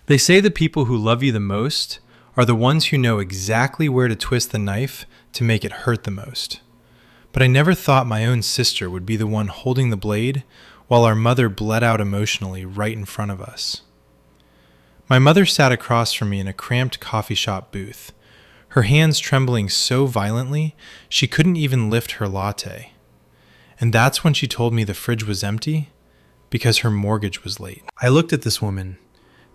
They say the people who love you the most are the ones who know exactly where to twist the knife to make it hurt the most. But I never thought my own sister would be the one holding the blade while our mother bled out emotionally right in front of us. My mother sat across from me in a cramped coffee shop booth, her hands trembling so violently she couldn't even lift her latte. And that's when she told me the fridge was empty because her mortgage was late. I looked at this woman,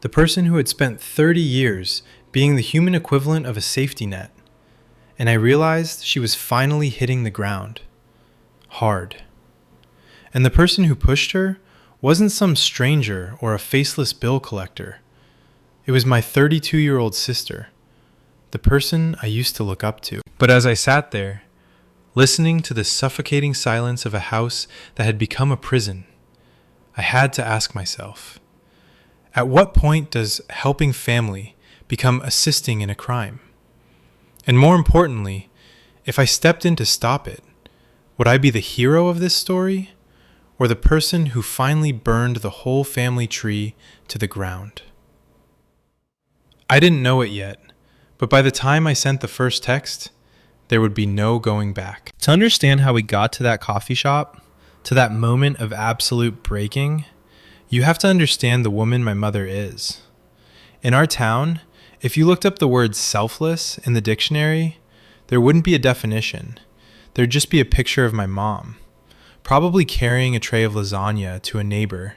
the person who had spent 30 years being the human equivalent of a safety net, and I realized she was finally hitting the ground. Hard. And the person who pushed her wasn't some stranger or a faceless bill collector. It was my 32-year-old sister, the person I used to look up to. But as I sat there, listening to the suffocating silence of a house that had become a prison, I had to ask myself, at what point does helping family become assisting in a crime? And more importantly, if I stepped in to stop it, would I be the hero of this story, or the person who finally burned the whole family tree to the ground? I didn't know it yet, but by the time I sent the first text, there would be no going back. To understand how we got to that coffee shop, to that moment of absolute breaking, you have to understand the woman my mother is. In our town, if you looked up the word selfless in the dictionary, there wouldn't be a definition. There'd just be a picture of my mom, probably carrying a tray of lasagna to a neighbor,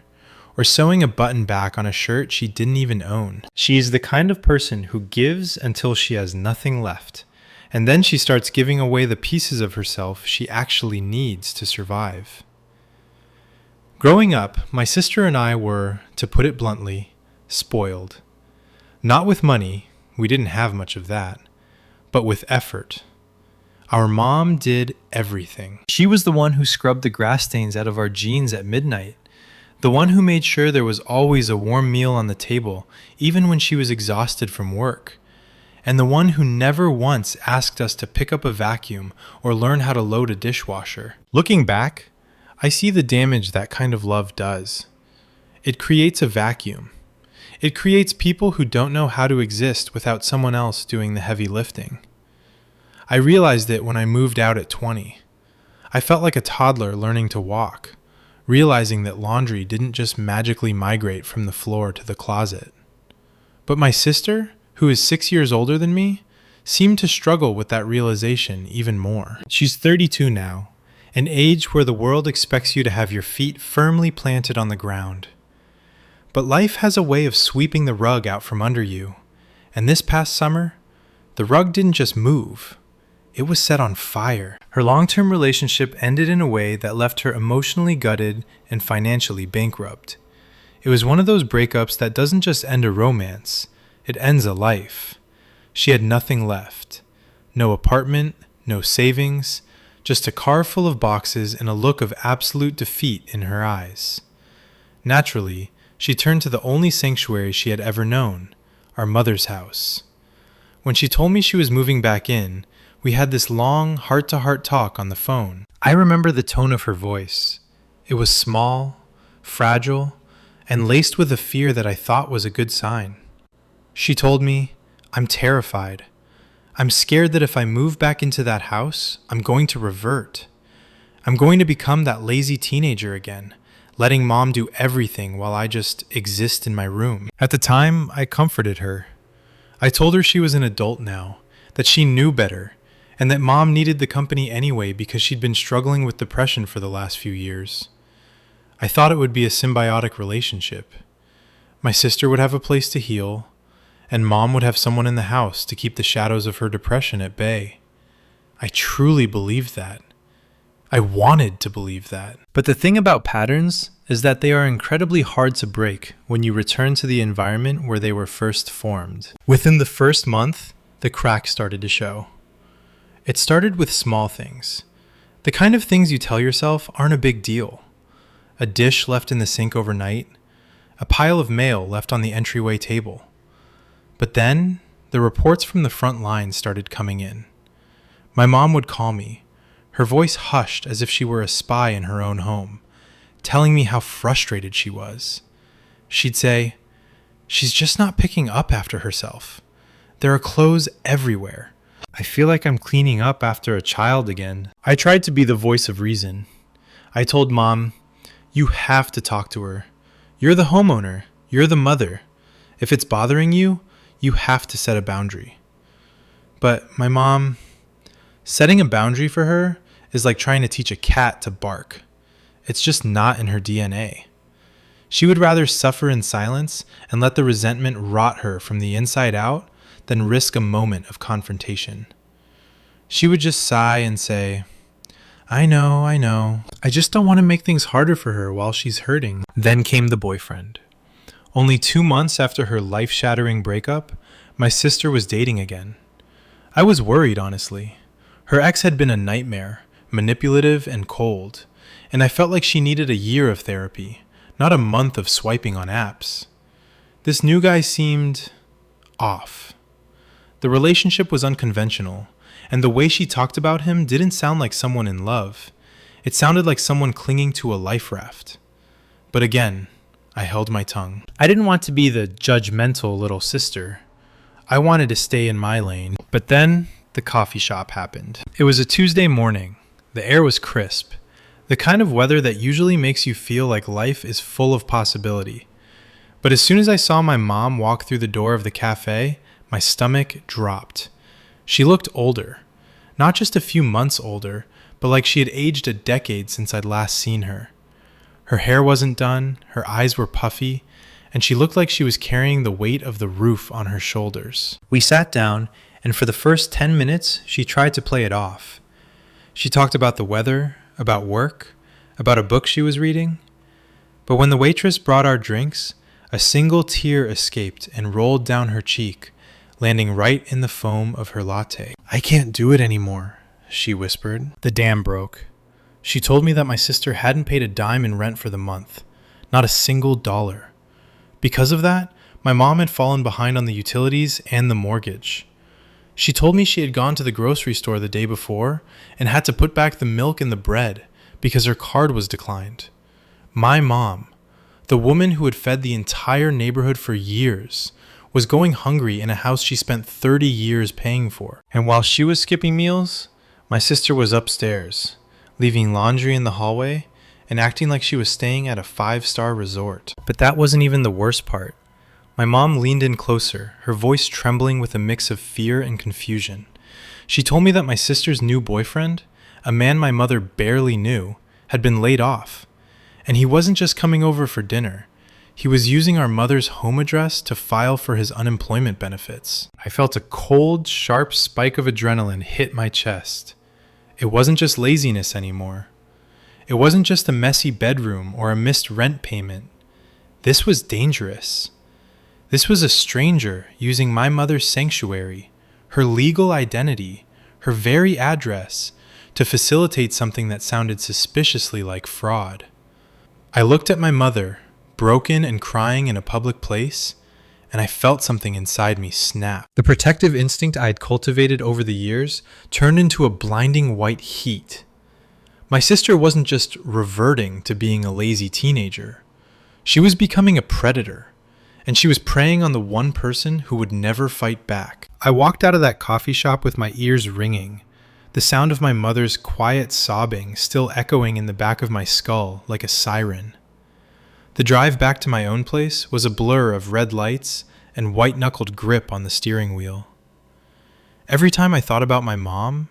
or sewing a button back on a shirt she didn't even own. She's the kind of person who gives until she has nothing left, and then she starts giving away the pieces of herself she actually needs to survive. Growing up, my sister and I were, to put it bluntly, spoiled. Not with money, we didn't have much of that, but with effort. Our mom did everything. She was the one who scrubbed the grass stains out of our jeans at midnight, the one who made sure there was always a warm meal on the table, even when she was exhausted from work, and the one who never once asked us to pick up a vacuum or learn how to load a dishwasher. Looking back, I see the damage that kind of love does. It creates a vacuum. It creates people who don't know how to exist without someone else doing the heavy lifting. I realized it when I moved out at 20. I felt like a toddler learning to walk, realizing that laundry didn't just magically migrate from the floor to the closet. But my sister, who is 6 years older than me, seemed to struggle with that realization even more. She's 32 now, an age where the world expects you to have your feet firmly planted on the ground. But life has a way of sweeping the rug out from under you, and this past summer, the rug didn't just move, it was set on fire. Her long-term relationship ended in a way that left her emotionally gutted and financially bankrupt. It was one of those breakups that doesn't just end a romance, it ends a life. She had nothing left. No apartment, no savings, just a car full of boxes and a look of absolute defeat in her eyes. Naturally, she turned to the only sanctuary she had ever known, our mother's house. When she told me she was moving back in, we had this long, heart-to-heart talk on the phone. I remember the tone of her voice. It was small, fragile, and laced with a fear that I thought was a good sign. She told me, "I'm terrified. I'm scared that if I move back into that house, I'm going to revert. I'm going to become that lazy teenager again, letting mom do everything while I just exist in my room." At the time, I comforted her. I told her she was an adult now, that she knew better, and that mom needed the company anyway because she'd been struggling with depression for the last few years. I thought it would be a symbiotic relationship. My sister would have a place to heal, and mom would have someone in the house to keep the shadows of her depression at bay. I truly believed that. I wanted to believe that. But the thing about patterns is that they are incredibly hard to break when you return to the environment where they were first formed. Within the first month, the cracks started to show. It started with small things. The kind of things you tell yourself aren't a big deal. A dish left in the sink overnight, a pile of mail left on the entryway table. But then, the reports from the front line started coming in. My mom would call me, her voice hushed as if she were a spy in her own home, telling me how frustrated she was. She'd say, She's just not picking up after herself. There are clothes everywhere. I feel like I'm cleaning up after a child again. I tried to be the voice of reason. I told Mom, "You have to talk to her. You're the homeowner. You're the mother. If it's bothering you, you have to set a boundary." But my mom, setting a boundary for her is like trying to teach a cat to bark. It's just not in her DNA. She would rather suffer in silence and let the resentment rot her from the inside out than risk a moment of confrontation. She would just sigh and say, I know. I just don't want to make things harder for her while she's hurting." Then came the boyfriend. Only 2 months after her life-shattering breakup, my sister was dating again. I was worried, honestly. Her ex had been a nightmare, manipulative and cold, and I felt like she needed a year of therapy, not a month of swiping on apps. This new guy seemed off. The relationship was unconventional, and the way she talked about him didn't sound like someone in love. It sounded like someone clinging to a life raft. But again, I held my tongue. I didn't want to be the judgmental little sister. I wanted to stay in my lane. But then the coffee shop happened. It was a Tuesday morning. The air was crisp. The kind of weather that usually makes you feel like life is full of possibility. But as soon as I saw my mom walk through the door of the cafe, my stomach dropped. She looked older. Not just a few months older, but like she had aged a decade since I'd last seen her. Her hair wasn't done, her eyes were puffy, and she looked like she was carrying the weight of the roof on her shoulders. We sat down, and for the first 10 minutes, she tried to play it off. She talked about the weather, about work, about a book she was reading. But when the waitress brought our drinks, a single tear escaped and rolled down her cheek, landing right in the foam of her latte. "I can't do it anymore," she whispered. The dam broke. She told me that my sister hadn't paid a dime in rent for the month, not a single dollar. Because of that, my mom had fallen behind on the utilities and the mortgage. She told me she had gone to the grocery store the day before and had to put back the milk and the bread because her card was declined. My mom, the woman who had fed the entire neighborhood for years, was going hungry in a house she spent 30 years paying for. And while she was skipping meals, my sister was upstairs, leaving laundry in the hallway and acting like she was staying at a 5-star resort. But that wasn't even the worst part. My mom leaned in closer, her voice trembling with a mix of fear and confusion. She told me that my sister's new boyfriend, a man my mother barely knew, had been laid off. And he wasn't just coming over for dinner. He was using our mother's home address to file for his unemployment benefits. I felt a cold, sharp spike of adrenaline hit my chest. It wasn't just laziness anymore. It wasn't just a messy bedroom or a missed rent payment. This was dangerous. This was a stranger using my mother's sanctuary, her legal identity, her very address, to facilitate something that sounded suspiciously like fraud. I looked at my mother, broken and crying in a public place, and I felt something inside me snap. The protective instinct I had cultivated over the years turned into a blinding white heat. My sister wasn't just reverting to being a lazy teenager. She was becoming a predator, and she was preying on the one person who would never fight back. I walked out of that coffee shop with my ears ringing, the sound of my mother's quiet sobbing still echoing in the back of my skull like a siren. The drive back to my own place was a blur of red lights and white-knuckled grip on the steering wheel. Every time I thought about my mom,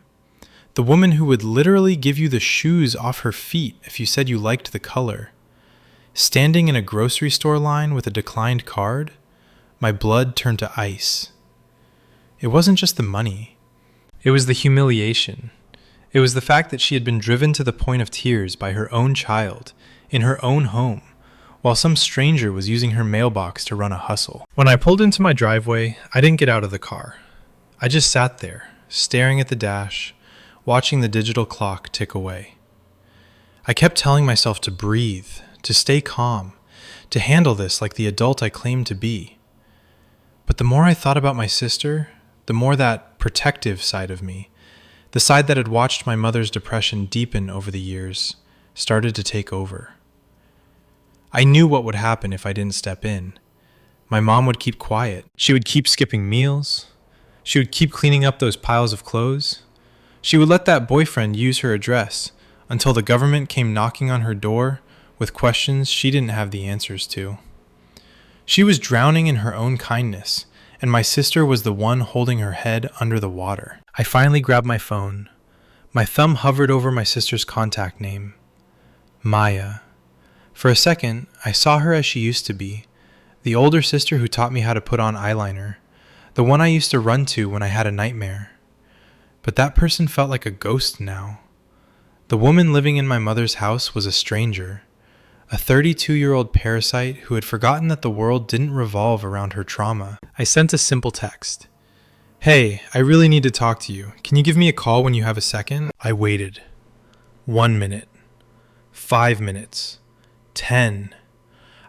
the woman who would literally give you the shoes off her feet if you said you liked the color, standing in a grocery store line with a declined card, my blood turned to ice. It wasn't just the money. It was the humiliation. It was the fact that she had been driven to the point of tears by her own child, in her own home, while some stranger was using her mailbox to run a hustle. When I pulled into my driveway, I didn't get out of the car. I just sat there, staring at the dash, watching the digital clock tick away. I kept telling myself to breathe, to stay calm, to handle this like the adult I claimed to be. But the more I thought about my sister, the more that protective side of me, the side that had watched my mother's depression deepen over the years, started to take over. I knew what would happen if I didn't step in. my mom would keep quiet. She would keep skipping meals. She would keep cleaning up those piles of clothes. She would let that boyfriend use her address until the government came knocking on her door with questions she didn't have the answers to. She was drowning in her own kindness, and my sister was the one holding her head under the water. I finally grabbed my phone. My thumb hovered over my sister's contact name, Maya. For a second, I saw her as she used to be, the older sister who taught me how to put on eyeliner, the one I used to run to when I had a nightmare. But that person felt like a ghost now. The woman living in my mother's house was a stranger, a 32-year-old parasite who had forgotten that the world didn't revolve around her trauma. I sent a simple text. "Hey, I really need to talk to you. Can you give me a call when you have a second?" I waited. 1 minute. 5 minutes. 10.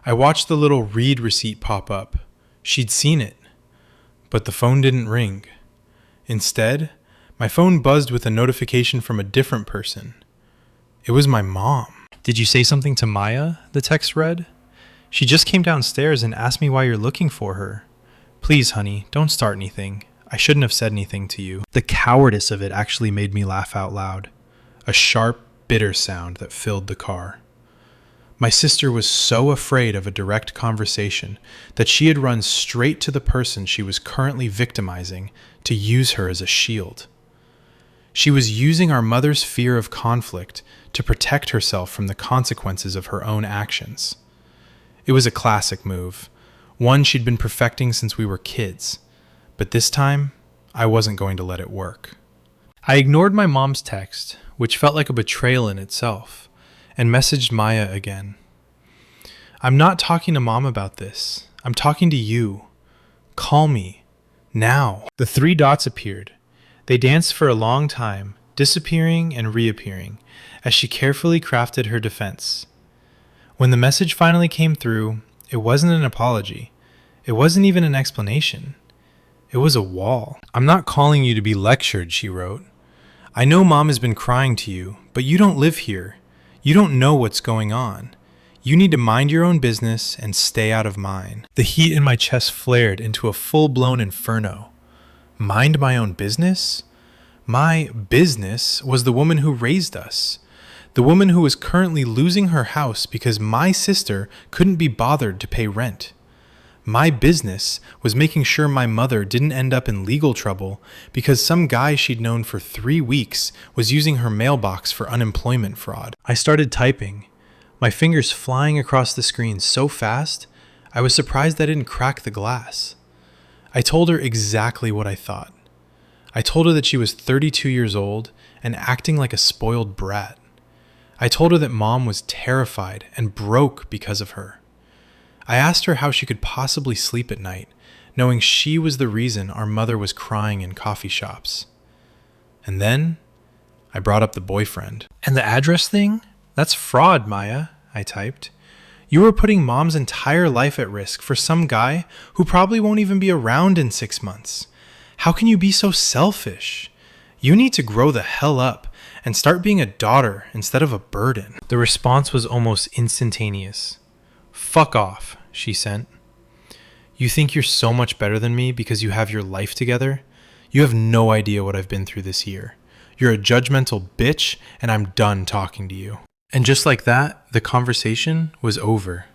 I watched the little read receipt pop up. She'd seen it. But the phone didn't ring. Instead, my phone buzzed with a notification from a different person. It was my mom. "Did you say something to Maya?" the text read. "She just came downstairs and asked me why you're looking for her. Please, honey, don't start anything. I shouldn't have said anything to you." The cowardice of it actually made me laugh out loud. A sharp, bitter sound that filled the car. My sister was so afraid of a direct conversation that she had run straight to the person she was currently victimizing to use her as a shield. She was using our mother's fear of conflict to protect herself from the consequences of her own actions. It was a classic move, one she'd been perfecting since we were kids, but this time, I wasn't going to let it work. I ignored my mom's text, which felt like a betrayal in itself, and messaged Maya again. "I'm not talking to Mom about this. I'm talking to you. Call me. Now." The 3 dots appeared. They danced for a long time, disappearing and reappearing, as she carefully crafted her defense. When the message finally came through, it wasn't an apology. It wasn't even an explanation. It was a wall. "I'm not calling you to be lectured," she wrote. "I know Mom has been crying to you, but you don't live here. You don't know what's going on. You need to mind your own business and stay out of mine." The heat in my chest flared into a full-blown inferno. Mind my own business? My business was the woman who raised us. The woman who was currently losing her house because my sister couldn't be bothered to pay rent. My business was making sure my mother didn't end up in legal trouble because some guy she'd known for 3 weeks was using her mailbox for unemployment fraud. I started typing, my fingers flying across the screen so fast, I was surprised I didn't crack the glass. I told her exactly what I thought. I told her that she was 32 years old and acting like a spoiled brat. I told her that Mom was terrified and broke because of her. I asked her how she could possibly sleep at night, knowing she was the reason our mother was crying in coffee shops. And then, I brought up the boyfriend. "And the address thing? That's fraud, Maya," I typed. "You were putting Mom's entire life at risk for some guy who probably won't even be around in 6 months. How can you be so selfish? You need to grow the hell up and start being a daughter instead of a burden." The response was almost instantaneous. "Fuck off," she sent. "You think you're so much better than me because you have your life together? You have no idea what I've been through this year. You're a judgmental bitch, and I'm done talking to you." And just like that, the conversation was over.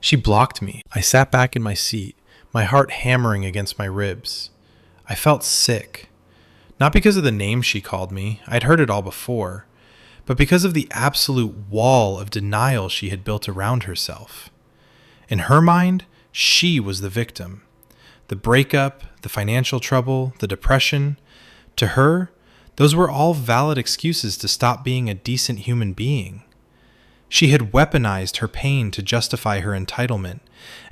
She blocked me. I sat back in my seat, my heart hammering against my ribs. I felt sick. Not because of the name she called me, I'd heard it all before, but because of the absolute wall of denial she had built around herself. In her mind, she was the victim. The breakup, the financial trouble, the depression, to her, those were all valid excuses to stop being a decent human being. She had weaponized her pain to justify her entitlement,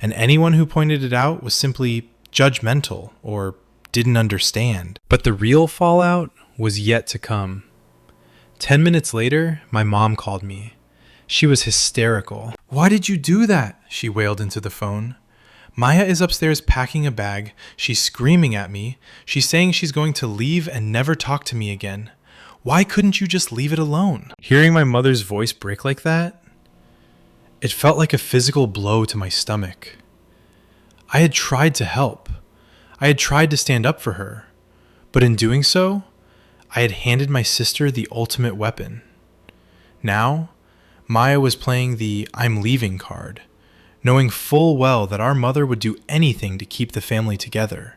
and anyone who pointed it out was simply judgmental or didn't understand. But the real fallout was yet to come. 10 minutes later, my mom called me. She was hysterical. "Why did you do that?" she wailed into the phone. "Maya is upstairs packing a bag. She's screaming at me. She's saying she's going to leave and never talk to me again. Why couldn't you just leave it alone?" Hearing my mother's voice break like that, it felt like a physical blow to my stomach. I had tried to help. I had tried to stand up for her. But in doing so, I had handed my sister the ultimate weapon. Now, Maya was playing the "I'm leaving" card, knowing full well that our mother would do anything to keep the family together,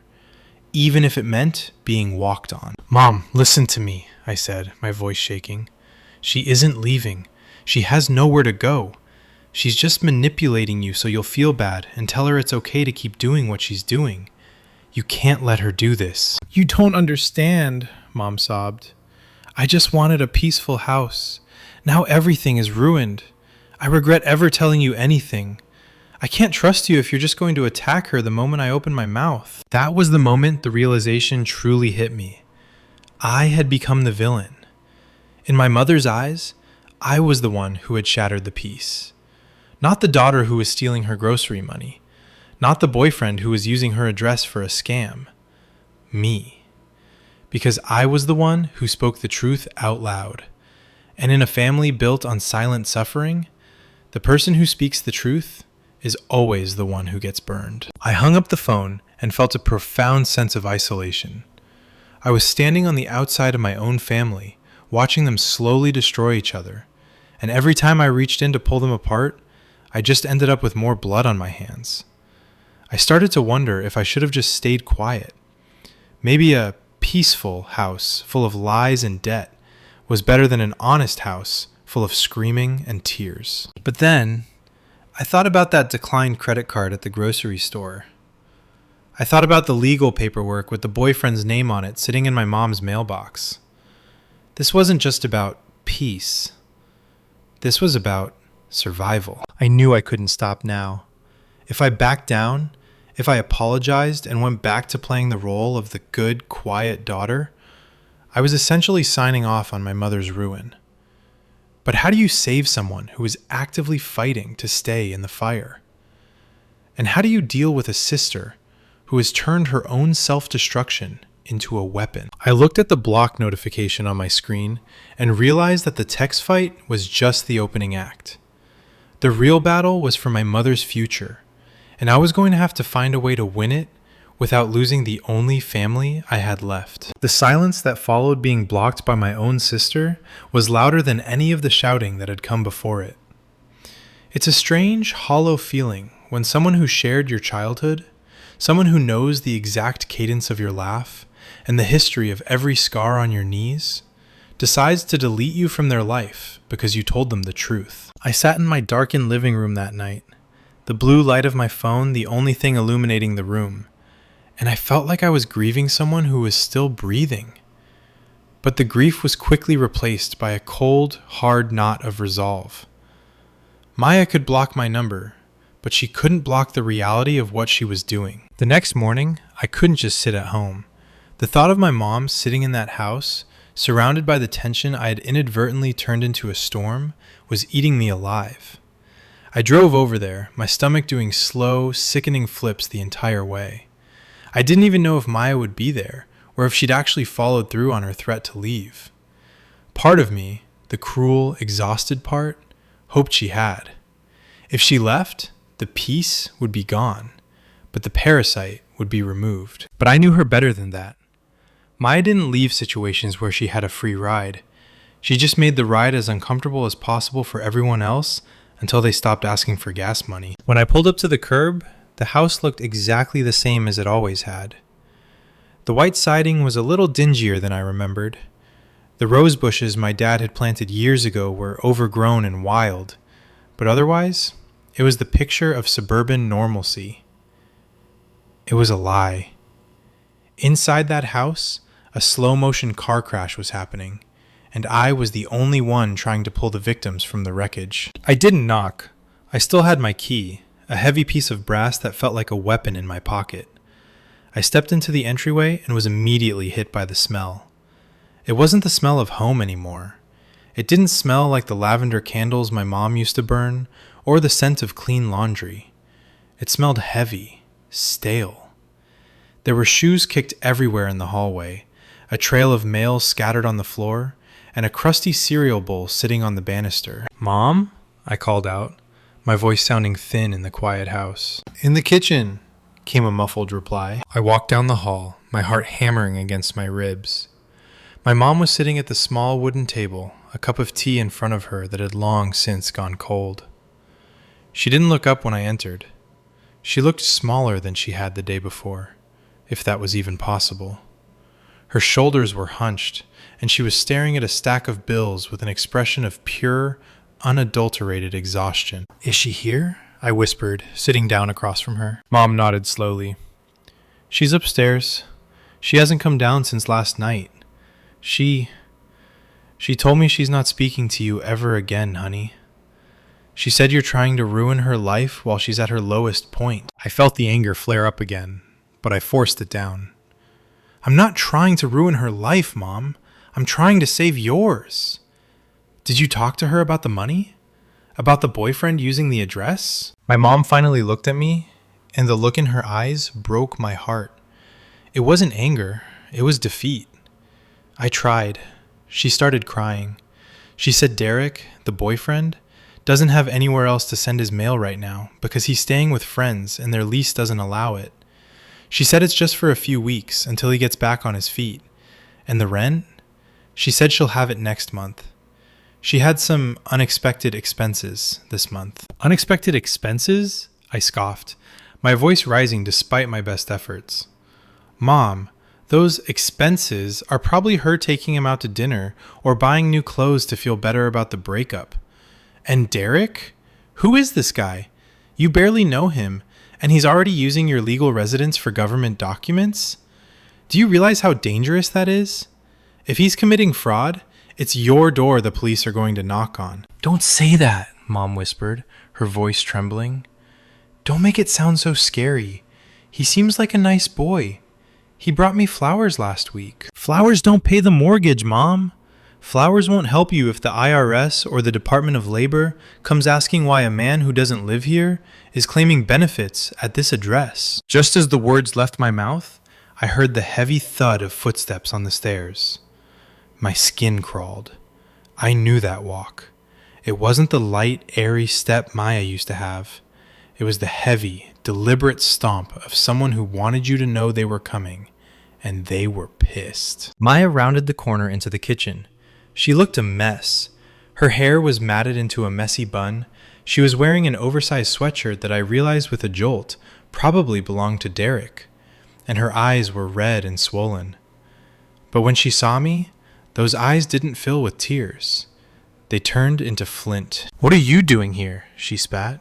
even if it meant being walked on. "Mom, listen to me," I said, my voice shaking. "She isn't leaving. She has nowhere to go. She's just manipulating you so you'll feel bad and tell her it's okay to keep doing what she's doing. You can't let her do this." "You don't understand," Mom sobbed. "I just wanted a peaceful house. Now everything is ruined. I regret ever telling you anything. I can't trust you if you're just going to attack her the moment I open my mouth." That was the moment the realization truly hit me. I had become the villain. In my mother's eyes, I was the one who had shattered the peace. Not the daughter who was stealing her grocery money. Not the boyfriend who was using her address for a scam. Me. Because I was the one who spoke the truth out loud. And in a family built on silent suffering, the person who speaks the truth is always the one who gets burned. I hung up the phone and felt a profound sense of isolation. I was standing on the outside of my own family, watching them slowly destroy each other, and every time I reached in to pull them apart, I just ended up with more blood on my hands. I started to wonder if I should have just stayed quiet. Maybe a peaceful house full of lies and debt was better than an honest house full of screaming and tears. But then, I thought about that declined credit card at the grocery store. I thought about the legal paperwork with the boyfriend's name on it sitting in my mom's mailbox. This wasn't just about peace. This was about survival. I knew I couldn't stop now. If I backed down, if I apologized and went back to playing the role of the good, quiet daughter, I was essentially signing off on my mother's ruin. But how do you save someone who is actively fighting to stay in the fire? And how do you deal with a sister who has turned her own self-destruction into a weapon? I looked at the block notification on my screen and realized that the text fight was just the opening act. The real battle was for my mother's future, and I was going to have to find a way to win it without losing the only family I had left. The silence that followed being blocked by my own sister was louder than any of the shouting that had come before it. It's a strange, hollow feeling when someone who shared your childhood, someone who knows the exact cadence of your laugh and the history of every scar on your knees, decides to delete you from their life because you told them the truth. I sat in my darkened living room that night, the blue light of my phone the only thing illuminating the room, and I felt like I was grieving someone who was still breathing. But the grief was quickly replaced by a cold, hard knot of resolve. Maya could block my number, but she couldn't block the reality of what she was doing. The next morning, I couldn't just sit at home. The thought of my mom sitting in that house, surrounded by the tension I had inadvertently turned into a storm, was eating me alive. I drove over there, my stomach doing slow, sickening flips the entire way. I didn't even know if Maya would be there, or if she'd actually followed through on her threat to leave. Part of me, the cruel, exhausted part, hoped she had. If she left, the peace would be gone, but the parasite would be removed. But I knew her better than that. Maya didn't leave situations where she had a free ride. She just made the ride as uncomfortable as possible for everyone else until they stopped asking for gas money. When I pulled up to the curb, the house looked exactly the same as it always had. The white siding was a little dingier than I remembered. The rose bushes my dad had planted years ago were overgrown and wild, but otherwise, it was the picture of suburban normalcy. It was a lie. Inside that house, a slow-motion car crash was happening, and I was the only one trying to pull the victims from the wreckage. I didn't knock. I still had my key, a heavy piece of brass that felt like a weapon in my pocket. I stepped into the entryway and was immediately hit by the smell. It wasn't the smell of home anymore. It didn't smell like the lavender candles my mom used to burn, or the scent of clean laundry. It smelled heavy, stale. There were shoes kicked everywhere in the hallway, a trail of mail scattered on the floor, and a crusty cereal bowl sitting on the banister. "Mom?" I called out, my voice sounding thin in the quiet house. "In the kitchen," came a muffled reply. I walked down the hall, my heart hammering against my ribs. My mom was sitting at the small wooden table, a cup of tea in front of her that had long since gone cold. She didn't look up when I entered. She looked smaller than she had the day before, if that was even possible. Her shoulders were hunched, and she was staring at a stack of bills with an expression of pure, unadulterated exhaustion. "Is she here?" I whispered, sitting down across from her. Mom nodded slowly. "She's upstairs. She hasn't come down since last night. She told me she's not speaking to you ever again, honey. She said you're trying to ruin her life while she's at her lowest point." I felt the anger flare up again, but I forced it down. "I'm not trying to ruin her life, Mom. I'm trying to save yours. Did you talk to her about the money? About the boyfriend using the address?" My mom finally looked at me, and the look in her eyes broke my heart. It wasn't anger, it was defeat. I tried. She started crying. She said Derek, the boyfriend, doesn't have anywhere else to send his mail right now because he's staying with friends and their lease doesn't allow it. She said it's just for a few weeks until he gets back on his feet. And the rent? She said she'll have it next month. She had some unexpected expenses this month. "Unexpected expenses?" I scoffed, my voice rising despite my best efforts. "Mom, those expenses are probably her taking him out to dinner or buying new clothes to feel better about the breakup. And Derek? Who is this guy? You barely know him, and he's already using your legal residence for government documents? Do you realize how dangerous that is? If he's committing fraud, it's your door the police are going to knock on." "Don't say that," Mom whispered, her voice trembling. "Don't make it sound so scary. He seems like a nice boy. He brought me flowers last week." "Flowers don't pay the mortgage, Mom. Flowers won't help you if the IRS or the Department of Labor comes asking why a man who doesn't live here is claiming benefits at this address." Just as the words left my mouth, I heard the heavy thud of footsteps on the stairs. My skin crawled. I knew that walk. It wasn't the light, airy step Maya used to have. It was the heavy, deliberate stomp of someone who wanted you to know they were coming, and they were pissed. Maya rounded the corner into the kitchen. She looked a mess. Her hair was matted into a messy bun. She was wearing an oversized sweatshirt that I realized with a jolt probably belonged to Derek, and her eyes were red and swollen. But when she saw me, those eyes didn't fill with tears. They turned into flint. "What are you doing here?" she spat.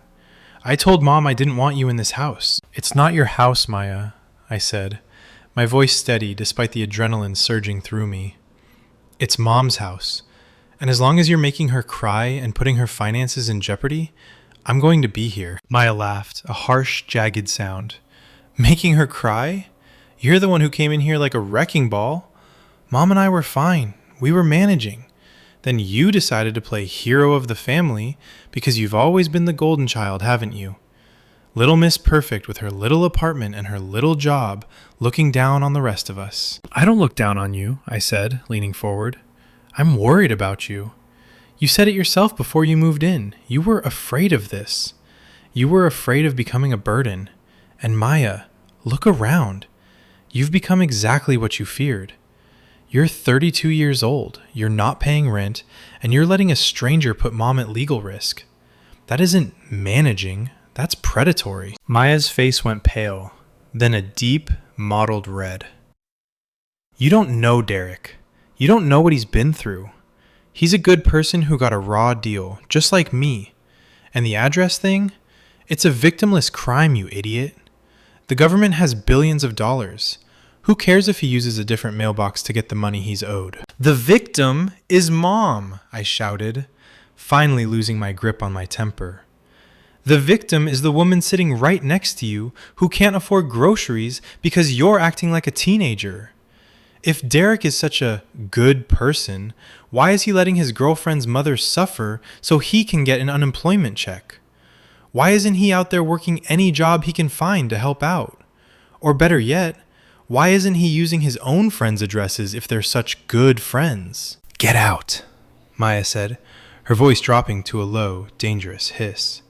"I told Mom I didn't want you in this house." "It's not your house, Maya," I said, my voice steady despite the adrenaline surging through me. "It's Mom's house, and as long as you're making her cry and putting her finances in jeopardy, I'm going to be here." Maya laughed, a harsh, jagged sound. "Making her cry? You're the one who came in here like a wrecking ball. Mom and I were fine. We were managing. Then you decided to play hero of the family because you've always been the golden child, haven't you? Little Miss Perfect with her little apartment and her little job looking down on the rest of us." "I don't look down on you," I said, leaning forward. "I'm worried about you. You said it yourself before you moved in. You were afraid of this. You were afraid of becoming a burden. And Maya, look around. You've become exactly what you feared. You're 32 years old, you're not paying rent, and you're letting a stranger put Mom at legal risk. That isn't managing, that's predatory." Maya's face went pale, then a deep, mottled red. "You don't know Derek. You don't know what he's been through. He's a good person who got a raw deal, just like me. And the address thing? It's a victimless crime, you idiot. The government has billions of dollars. Who cares if he uses a different mailbox to get the money he's owed?" "The victim is Mom," I shouted, finally losing my grip on my temper. "The victim is the woman sitting right next to you who can't afford groceries because you're acting like a teenager. If Derek is such a good person, why is he letting his girlfriend's mother suffer so he can get an unemployment check? Why isn't he out there working any job he can find to help out? Or better yet, why isn't he using his own friends' addresses if they're such good friends?" "Get out," Maya said, her voice dropping to a low, dangerous hiss.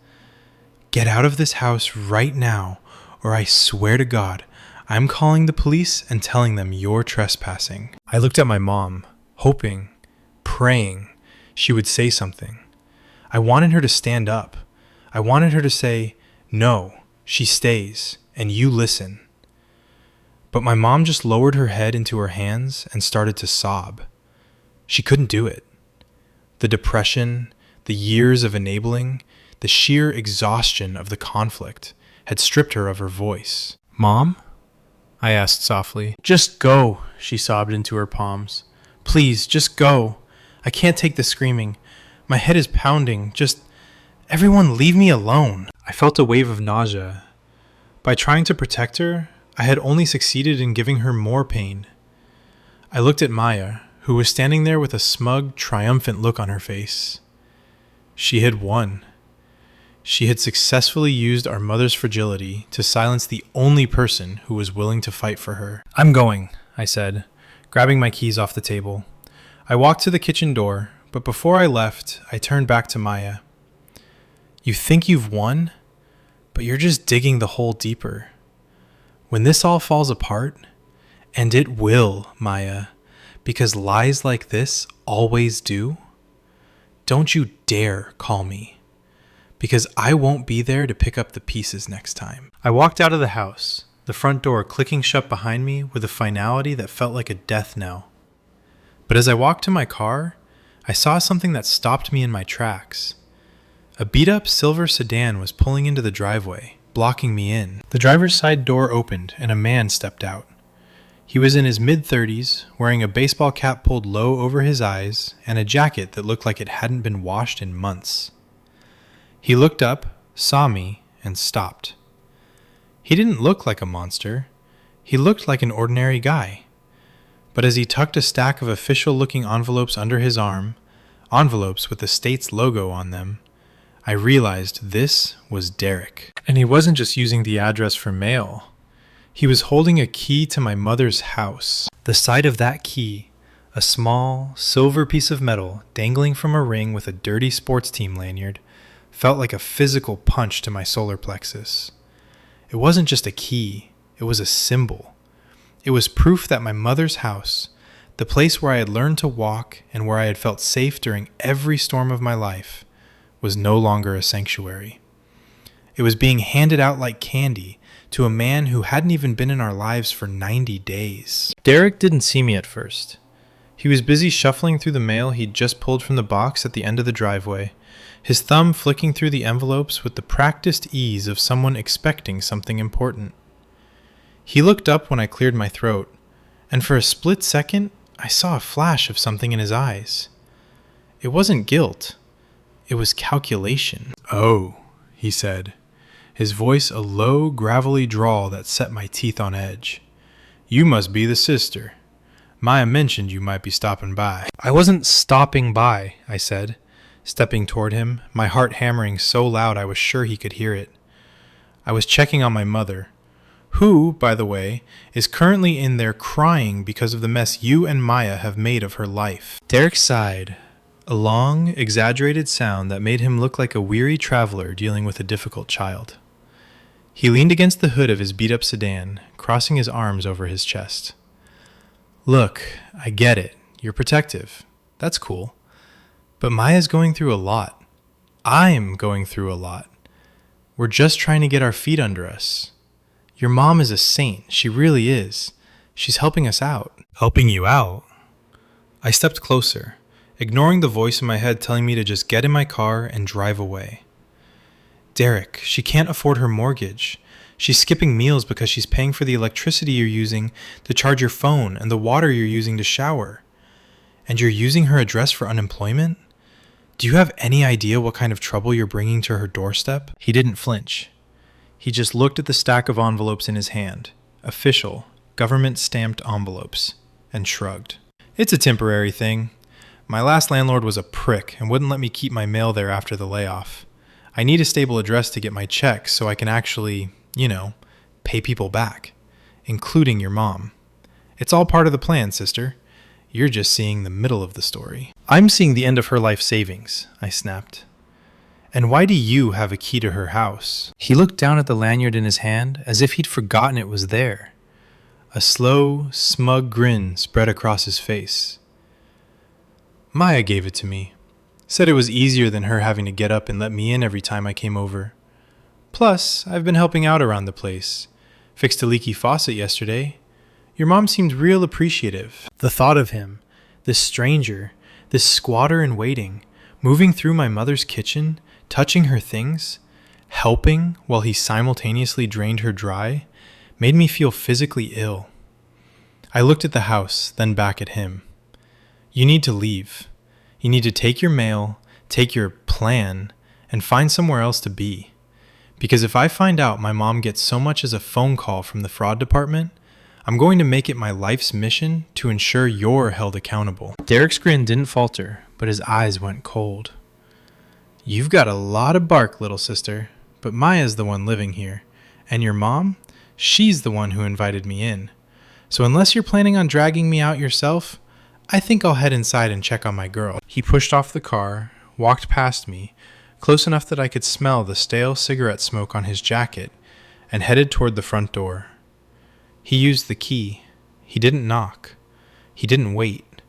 "Get out of this house right now, or I swear to God, I'm calling the police and telling them you're trespassing." I looked at my mom, hoping, praying she would say something. I wanted her to stand up. I wanted her to say, "No, she stays, and you listen." But my mom just lowered her head into her hands and started to sob. She couldn't do it. The depression, the years of enabling, the sheer exhaustion of the conflict had stripped her of her voice. "Mom?" I asked softly. "Just go," she sobbed into her palms. "Please, just go. I can't take the screaming. My head is pounding. Just, everyone leave me alone." I felt a wave of nausea. By trying to protect her, I had only succeeded in giving her more pain. I looked at Maya, who was standing there with a smug, triumphant look on her face. She had won. She had successfully used our mother's fragility to silence the only person who was willing to fight for her. "I'm going," I said, grabbing my keys off the table. I walked to the kitchen door, but before I left, I turned back to Maya. "You think you've won, but you're just digging the hole deeper. When this all falls apart, and it will, Maya, because lies like this always do, don't you dare call me, because I won't be there to pick up the pieces next time." I walked out of the house, the front door clicking shut behind me with a finality that felt like a death knell. But as I walked to my car, I saw something that stopped me in my tracks. A beat-up silver sedan was pulling into the driveway, blocking me in. The driver's side door opened and a man stepped out. He was in his mid-30s, wearing a baseball cap pulled low over his eyes and a jacket that looked like it hadn't been washed in months. He looked up, saw me, and stopped. He didn't look like a monster. He looked like an ordinary guy. But as he tucked a stack of official-looking envelopes under his arm, envelopes with the state's logo on them, I realized this was Derek. And he wasn't just using the address for mail. He was holding a key to my mother's house. The side of that key, a small, silver piece of metal dangling from a ring with a dirty sports team lanyard, felt like a physical punch to my solar plexus. It wasn't just a key, it was a symbol. It was proof that my mother's house, the place where I had learned to walk and where I had felt safe during every storm of my life, was no longer a sanctuary. It was being handed out like candy to a man who hadn't even been in our lives for 90 days. Derek didn't see me at first. He was busy shuffling through the mail he'd just pulled from the box at the end of the driveway, his thumb flicking through the envelopes with the practiced ease of someone expecting something important. He looked up when I cleared my throat, and for a split second, I saw a flash of something in his eyes. It wasn't guilt. It was calculation. "Oh," he said, his voice a low, gravelly drawl that set my teeth on edge. "You must be the sister. Maya mentioned you might be stopping by." "I wasn't stopping by," I said, stepping toward him, my heart hammering so loud I was sure he could hear it. "I was checking on my mother, who, by the way, is currently in there crying because of the mess you and Maya have made of her life." Derek sighed, a long, exaggerated sound that made him look like a weary traveler dealing with a difficult child. He leaned against the hood of his beat-up sedan, crossing his arms over his chest. "Look, I get it. You're protective. That's cool. But Maya's going through a lot. I'm going through a lot. We're just trying to get our feet under us. Your mom is a saint. She really is. She's helping us out." "Helping you out?" I stepped closer, ignoring the voice in my head telling me to just get in my car and drive away. "Derek, she can't afford her mortgage. She's skipping meals because she's paying for the electricity you're using to charge your phone and the water you're using to shower. And you're using her address for unemployment? Do you have any idea what kind of trouble you're bringing to her doorstep?" He didn't flinch. He just looked at the stack of envelopes in his hand, official, government-stamped envelopes, and shrugged. "It's a temporary thing. My last landlord was a prick and wouldn't let me keep my mail there after the layoff. I need a stable address to get my checks so I can actually, pay people back, including your mom. It's all part of the plan, sister. You're just seeing the middle of the story." "I'm seeing the end of her life savings," I snapped. And why do you have a key to her house?" He looked down at the lanyard in his hand as if he'd forgotten it was there. A slow, smug grin spread across his face. "Maya gave it to me. Said it was easier than her having to get up and let me in every time I came over. Plus, I've been helping out around the place. Fixed a leaky faucet yesterday. Your mom seemed real appreciative." The thought of him, this stranger, this squatter in waiting, moving through my mother's kitchen, touching her things, helping while he simultaneously drained her dry, made me feel physically ill. I looked at the house, then back at him. "You need to leave. You need to take your mail, take your plan, and find somewhere else to be. Because if I find out my mom gets so much as a phone call from the fraud department, I'm going to make it my life's mission to ensure you're held accountable." Derek's grin didn't falter, but his eyes went cold. "You've got a lot of bark, little sister, but Maya's the one living here. And your mom? She's the one who invited me in. So unless you're planning on dragging me out yourself, I think I'll head inside and check on my girl." He pushed off the car, walked past me, close enough that I could smell the stale cigarette smoke on his jacket, and headed toward the front door. He used the key. He didn't knock. He didn't wait.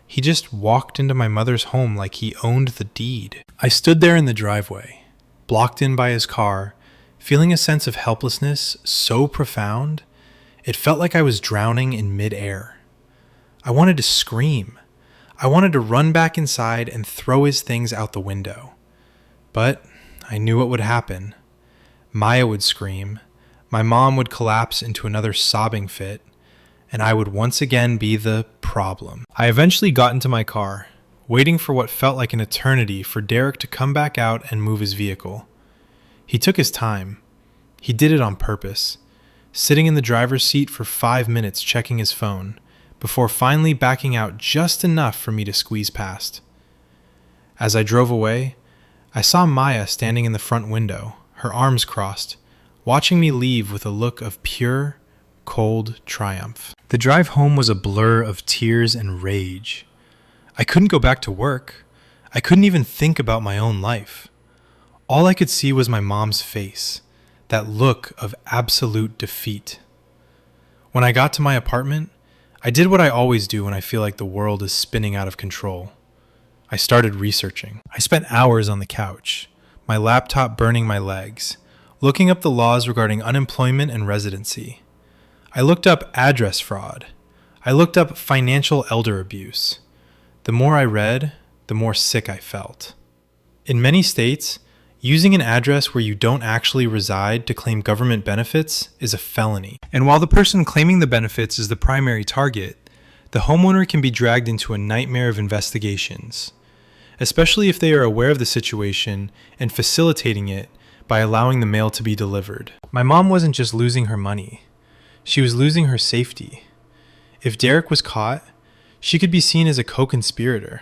He just walked into my mother's home like he owned the deed. I stood there in the driveway, blocked in by his car, feeling a sense of helplessness so profound, it felt like I was drowning in midair. I wanted to scream. I wanted to run back inside and throw his things out the window. But I knew what would happen. Maya would scream, my mom would collapse into another sobbing fit, and I would once again be the problem. I eventually got into my car, waiting for what felt like an eternity for Derek to come back out and move his vehicle. He took his time. He did it on purpose, sitting in the driver's seat for 5 minutes checking his phone, before finally backing out just enough for me to squeeze past. As I drove away, I saw Maya standing in the front window, her arms crossed, watching me leave with a look of pure, cold triumph. The drive home was a blur of tears and rage. I couldn't go back to work. I couldn't even think about my own life. All I could see was my mom's face, that look of absolute defeat. When I got to my apartment, I did what I always do when I feel like the world is spinning out of control. I started researching. I spent hours on the couch, my laptop burning my legs, looking up the laws regarding unemployment and residency. I looked up address fraud. I looked up financial elder abuse. The more I read, the more sick I felt. In many states, using an address where you don't actually reside to claim government benefits is a felony. And while the person claiming the benefits is the primary target, the homeowner can be dragged into a nightmare of investigations, especially if they are aware of the situation and facilitating it by allowing the mail to be delivered. My mom wasn't just losing her money. She was losing her safety. If Derek was caught, she could be seen as a co-conspirator.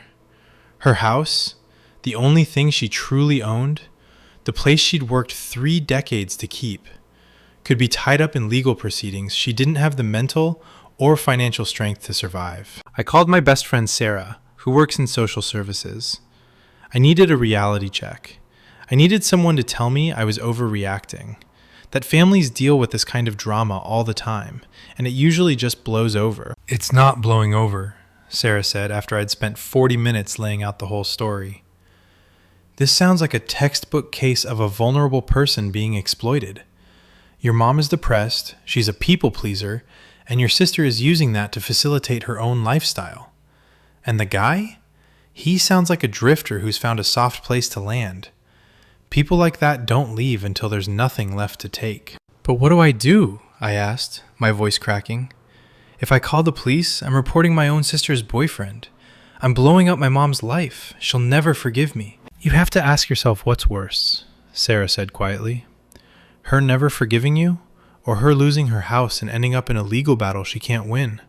Her house, the only thing she truly owned, the place she'd worked 3 decades to keep, could be tied up in legal proceedings she didn't have the mental or financial strength to survive. I called my best friend Sarah, who works in social services. I needed a reality check. I needed someone to tell me I was overreacting, that families deal with this kind of drama all the time, and it usually just blows over. "It's not blowing over," Sarah said after I'd spent 40 minutes laying out the whole story. "This sounds like a textbook case of a vulnerable person being exploited. Your mom is depressed, she's a people pleaser, and your sister is using that to facilitate her own lifestyle. And the guy? He sounds like a drifter who's found a soft place to land. People like that don't leave until there's nothing left to take." "But what do I do?" I asked, my voice cracking. "If I call the police, I'm reporting my own sister's boyfriend. I'm blowing up my mom's life. She'll never forgive me." "You have to ask yourself what's worse," Sarah said quietly. "Her never forgiving you, or her losing her house and ending up in a legal battle she can't win?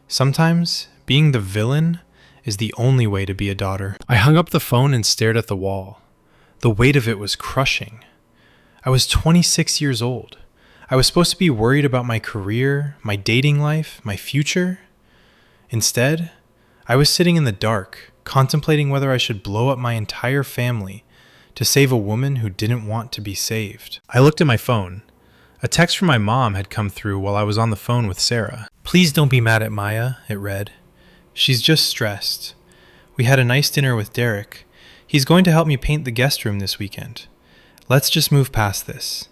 Sometimes being the villain is the only way to be a daughter." I hung up the phone and stared at the wall. The weight of it was crushing. I was 26 years old. I was supposed to be worried about my career, my dating life, my future. Instead, I was sitting in the dark, contemplating whether I should blow up my entire family to save a woman who didn't want to be saved. I looked at my phone. A text from my mom had come through while I was on the phone with Sarah. "Please don't be mad at Maya," it read. "She's just stressed. We had a nice dinner with Derek. He's going to help me paint the guest room this weekend. Let's just move past this.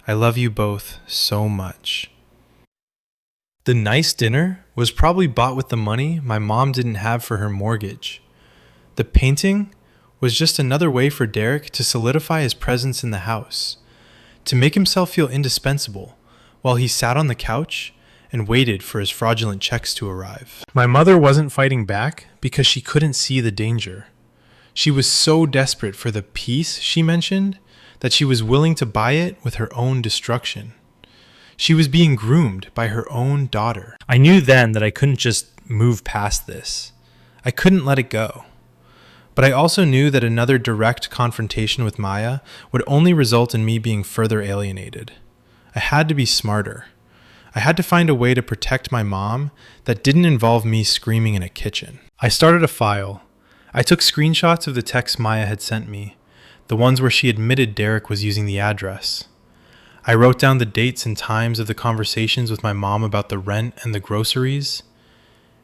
I love you both so much." The nice dinner was probably bought with the money my mom didn't have for her mortgage. The painting was just another way for Derek to solidify his presence in the house, to make himself feel indispensable while he sat on the couch and waited for his fraudulent checks to arrive. My mother wasn't fighting back because she couldn't see the danger. She was so desperate for the peace she mentioned that she was willing to buy it with her own destruction. She was being groomed by her own daughter. I knew then that I couldn't just move past this. I couldn't let it go. But I also knew that another direct confrontation with Maya would only result in me being further alienated. I had to be smarter. I had to find a way to protect my mom that didn't involve me screaming in a kitchen. I started a file. I took screenshots of the texts Maya had sent me, the ones where she admitted Derek was using the address. I wrote down the dates and times of the conversations with my mom about the rent and the groceries.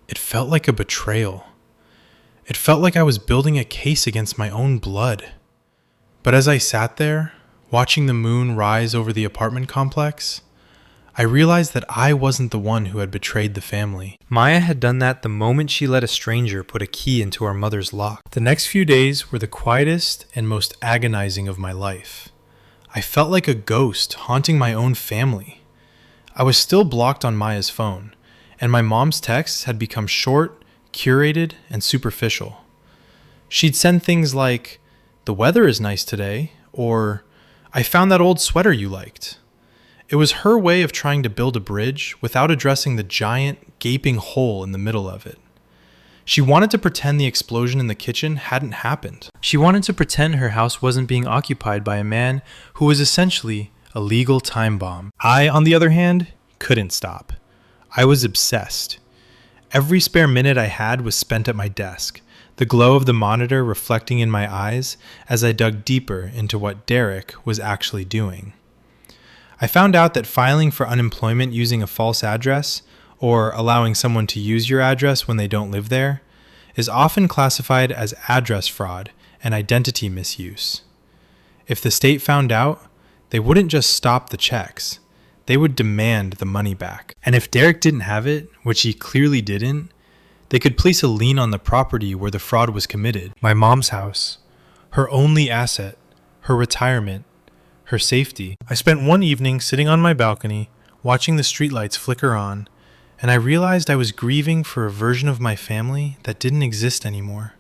It felt like a betrayal. It felt like I was building a case against my own blood. But as I sat there, watching the moon rise over the apartment complex, I realized that I wasn't the one who had betrayed the family. Maya had done that the moment she let a stranger put a key into our mother's lock. The next few days were the quietest and most agonizing of my life. I felt like a ghost haunting my own family. I was still blocked on Maya's phone, and my mom's texts had become short, curated, and superficial. She'd send things like, "The weather is nice today," or "I found that old sweater you liked." It was her way of trying to build a bridge without addressing the giant, gaping hole in the middle of it. She wanted to pretend the explosion in the kitchen hadn't happened. She wanted to pretend her house wasn't being occupied by a man who was essentially a legal time bomb. I, on the other hand, couldn't stop. I was obsessed. Every spare minute I had was spent at my desk, the glow of the monitor reflecting in my eyes as I dug deeper into what Derek was actually doing. I found out that filing for unemployment using a false address, or allowing someone to use your address when they don't live there, is often classified as address fraud and identity misuse. If the state found out, they wouldn't just stop the checks, they would demand the money back. And if Derek didn't have it, which he clearly didn't, they could place a lien on the property where the fraud was committed. My mom's house, her only asset, her retirement, her safety. I spent one evening sitting on my balcony, watching the streetlights flicker on, and I realized I was grieving for a version of my family that didn't exist anymore.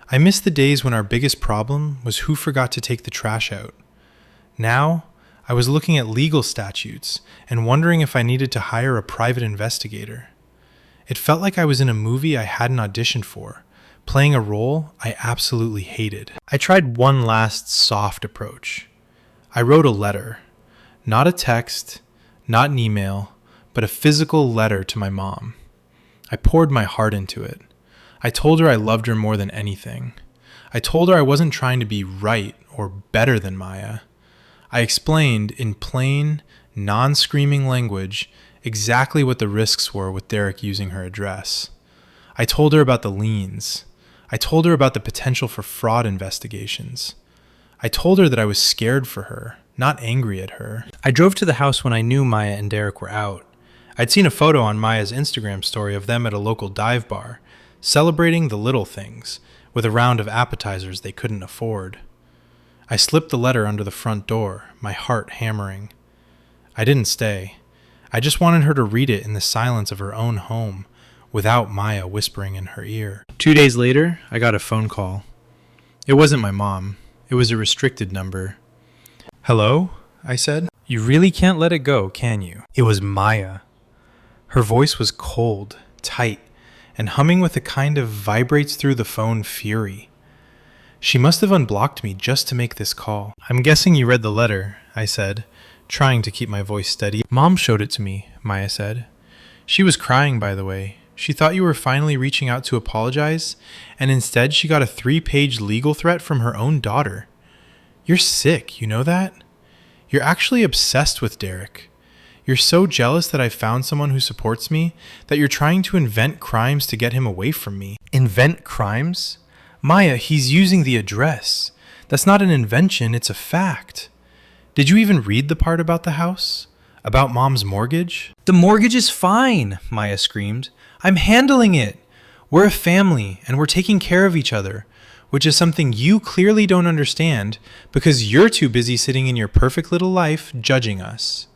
I missed the days when our biggest problem was who forgot to take the trash out. Now, I was looking at legal statutes and wondering if I needed to hire a private investigator. It felt like I was in a movie I hadn't auditioned for, playing a role I absolutely hated. I tried one last soft approach. I wrote a letter, not a text, not an email, but a physical letter to my mom. I poured my heart into it. I told her I loved her more than anything. I told her I wasn't trying to be right or better than Maya. I explained in plain, non-screaming language exactly what the risks were with Derek using her address. I told her about the liens. I told her about the potential for fraud investigations. I told her that I was scared for her, not angry at her. I drove to the house when I knew Maya and Derek were out. I'd seen a photo on Maya's Instagram story of them at a local dive bar, celebrating the little things, with a round of appetizers they couldn't afford. I slipped the letter under the front door, my heart hammering. I didn't stay. I just wanted her to read it in the silence of her own home, without Maya whispering in her ear. 2 days later, I got a phone call. It wasn't my mom. It was a restricted number. "Hello?" I said. "You really can't let it go, can you?" It was Maya. Her voice was cold, tight, and humming with a kind of vibrates through the phone fury. She must have unblocked me just to make this call. "I'm guessing you read the letter," I said, trying to keep my voice steady. "Mom showed it to me," Maya said. "She was crying, by the way. She thought you were finally reaching out to apologize, and instead she got a 3-page legal threat from her own daughter. You're sick, you know that? You're actually obsessed with Derek. You're so jealous that I found someone who supports me that you're trying to invent crimes to get him away from me. Invent crimes? Maya, he's using the address. That's not an invention, it's a fact. Did you even read the part about the house? About Mom's mortgage? The mortgage is fine, Maya screamed. I'm handling it. We're a family, and we're taking care of each other, which is something you clearly don't understand because you're too busy sitting in your perfect little life judging us.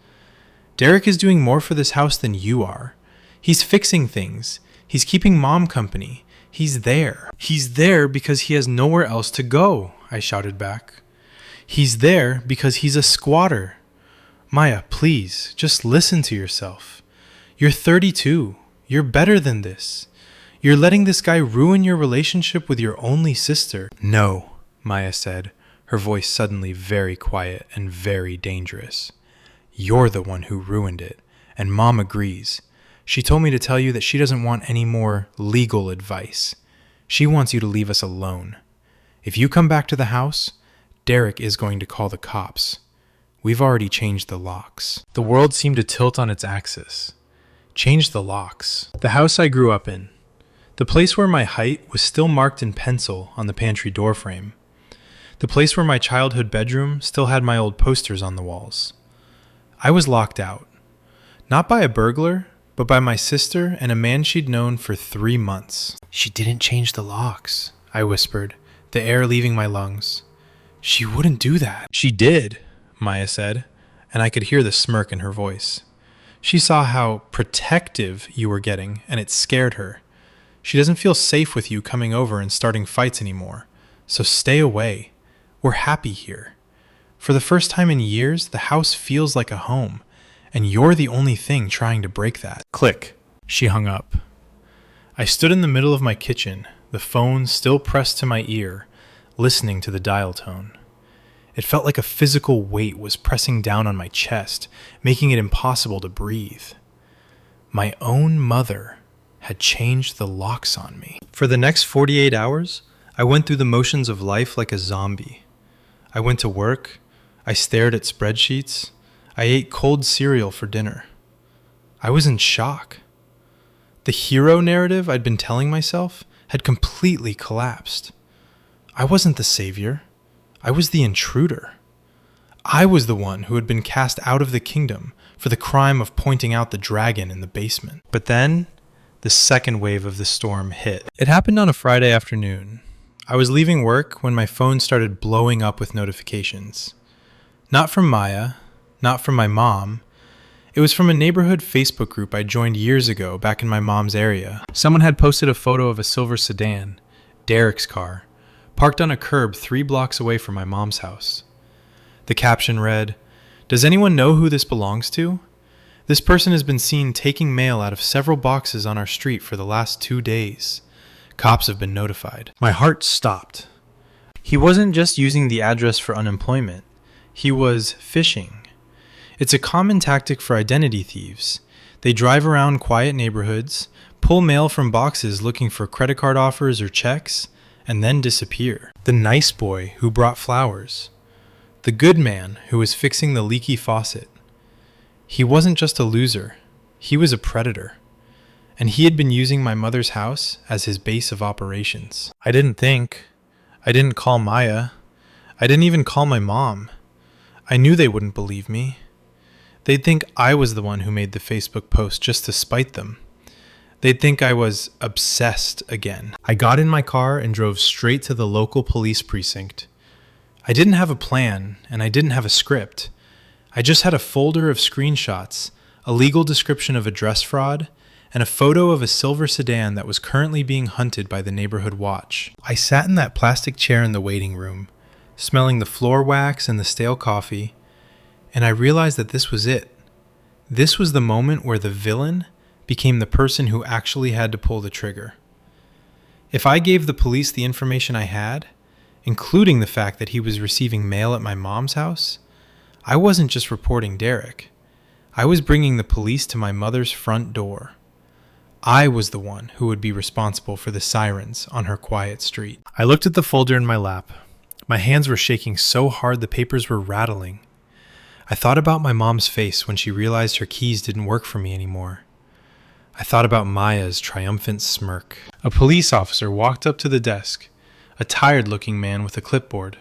Derek is doing more for this house than you are. He's fixing things. He's keeping Mom company. He's there. He's there because he has nowhere else to go, I shouted back. He's there because he's a squatter. Maya, please, just listen to yourself. You're 32. You're better than this. You're letting this guy ruin your relationship with your only sister. No, Maya said, her voice suddenly very quiet and very dangerous. You're the one who ruined it, and Mom agrees. She told me to tell you that she doesn't want any more legal advice. She wants you to leave us alone. If you come back to the house, Derek is going to call the cops. We've already changed the locks. The world seemed to tilt on its axis. Change the locks. The house I grew up in. The place where my height was still marked in pencil on the pantry doorframe. The place where my childhood bedroom still had my old posters on the walls. I was locked out. Not by a burglar, but by my sister and a man she'd known for 3 months. She didn't change the locks, I whispered, the air leaving my lungs. She wouldn't do that. She did, Maya said, and I could hear the smirk in her voice. She saw how protective you were getting, and it scared her. She doesn't feel safe with you coming over and starting fights anymore, so stay away. We're happy here. For the first time in years, the house feels like a home, and you're the only thing trying to break that. Click. She hung up. I stood in the middle of my kitchen, the phone still pressed to my ear, listening to the dial tone. It felt like a physical weight was pressing down on my chest, making it impossible to breathe. My own mother had changed the locks on me. For the next 48 hours, I went through the motions of life like a zombie. I went to work, I stared at spreadsheets, I ate cold cereal for dinner. I was in shock. The hero narrative I'd been telling myself had completely collapsed. I wasn't the savior. I was the intruder. I was the one who had been cast out of the kingdom for the crime of pointing out the dragon in the basement. But then, the second wave of the storm hit. It happened on a Friday afternoon. I was leaving work when my phone started blowing up with notifications. Not from Maya, not from my mom. It was from a neighborhood Facebook group I joined years ago back in my mom's area. Someone had posted a photo of a silver sedan, Derek's car, parked on a curb 3 blocks away from my mom's house. The caption read, "Does anyone know who this belongs to? This person has been seen taking mail out of several boxes on our street for the last 2 days. Cops have been notified." My heart stopped. He wasn't just using the address for unemployment. He was phishing. It's a common tactic for identity thieves. They drive around quiet neighborhoods, pull mail from boxes looking for credit card offers or checks, and then disappear. The nice boy who brought flowers. The good man who was fixing the leaky faucet. He wasn't just a loser. He was a predator. And he had been using my mother's house as his base of operations. I didn't think. I didn't call Maya. I didn't even call my mom. I knew they wouldn't believe me. They'd think I was the one who made the Facebook post just to spite them. They'd think I was obsessed again. I got in my car and drove straight to the local police precinct. I didn't have a plan, and I didn't have a script. I just had a folder of screenshots, a legal description of address fraud, and a photo of a silver sedan that was currently being hunted by the neighborhood watch. I sat in that plastic chair in the waiting room, smelling the floor wax and the stale coffee, and I realized that this was it. This was the moment where the villain became the person who actually had to pull the trigger. If I gave the police the information I had, including the fact that he was receiving mail at my mom's house, I wasn't just reporting Derek. I was bringing the police to my mother's front door. I was the one who would be responsible for the sirens on her quiet street. I looked at the folder in my lap. My hands were shaking so hard the papers were rattling. I thought about my mom's face when she realized her keys didn't work for me anymore. I thought about Maya's triumphant smirk. A police officer walked up to the desk, a tired-looking man with a clipboard.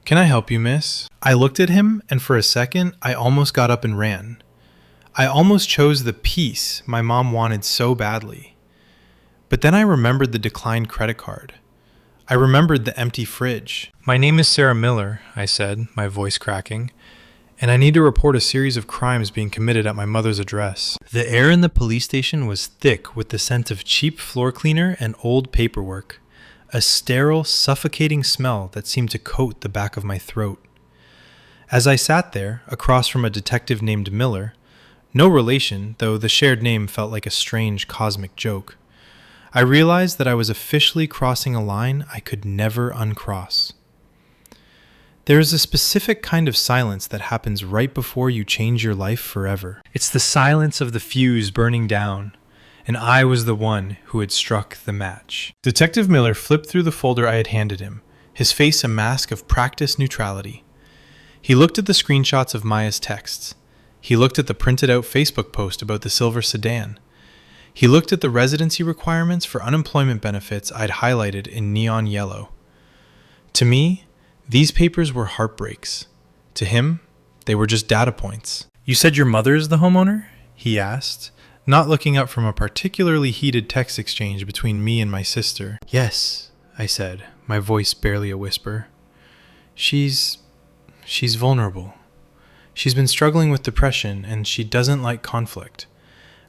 "Can I help you, miss?" I looked at him, and for a second, I almost got up and ran. I almost chose the peace my mom wanted so badly. But then I remembered the declined credit card. I remembered the empty fridge. "My name is Sarah Miller," I said, my voice cracking, "and I need to report a series of crimes being committed at my mother's address." The air in the police station was thick with the scent of cheap floor cleaner and old paperwork, a sterile, suffocating smell that seemed to coat the back of my throat. As I sat there, across from a detective named Miller, no relation, though the shared name felt like a strange cosmic joke, I realized that I was officially crossing a line I could never uncross. There is a specific kind of silence that happens right before you change your life forever. It's the silence of the fuse burning down, and I was the one who had struck the match. Detective Miller flipped through the folder I had handed him, his face a mask of practiced neutrality. He looked at the screenshots of Maya's texts. He looked at the printed out Facebook post about the silver sedan. He looked at the residency requirements for unemployment benefits I'd highlighted in neon yellow. To me, these papers were heartbreaks. To him, they were just data points. "You said your mother is the homeowner?" he asked, not looking up from a particularly heated text exchange between me and my sister. "Yes," I said, my voice barely a whisper. She's vulnerable. She's been struggling with depression, and she doesn't like conflict.